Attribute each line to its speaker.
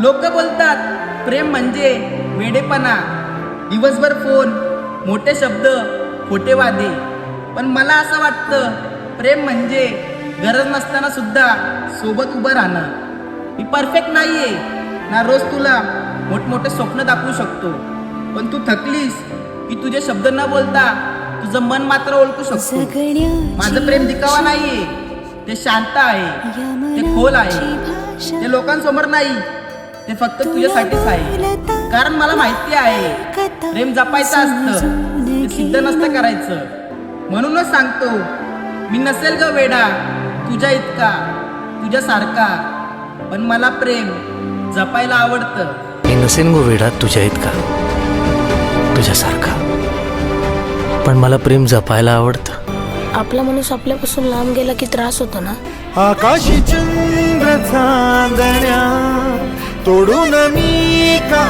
Speaker 1: लोक बोलतात प्रेम म्हणजे वेडेपणा, दिवसभर फोन, मोठे शब्द, खोटे वादे. पण मला असं वाटतं प्रेम म्हणजे गरज नसताना सुद्धा सोबत उभं राहणं. मी परफेक्ट नाहीये ना, रोज तुला मोठमोठे स्वप्न दाखवू शकतो, पण तू थकलीस की तुझे शब्द न बोलता तुझं मन मात्र ओळखू शकतो. माझं प्रेम दिखावा नाहीये, ते शांत आहे, ते खोल आहे, ते लोकांसमोर नाही, ते फक्त तुझ्यासाठीच आहे. कारण मला माहिती आहे प्रेम जपायचं असतं, ते सिद्ध नसतं करायचं. म्हणूनच सांगतो, मी नसेल ग वेडा तुझ्या इतका, तुझ्यासारखा, पण मला प्रेम जपायला आवडतं.
Speaker 2: मी नसेन गो वेडा तुझ्या इतका, तुझ्यासारखा, पण मला प्रेम जपायला आवडतं.
Speaker 3: आपला माणूस आपल्यापासून लांब गेला की त्रास होतो ना.
Speaker 4: आकाशी चंद्र चांदण्या तोडून मी का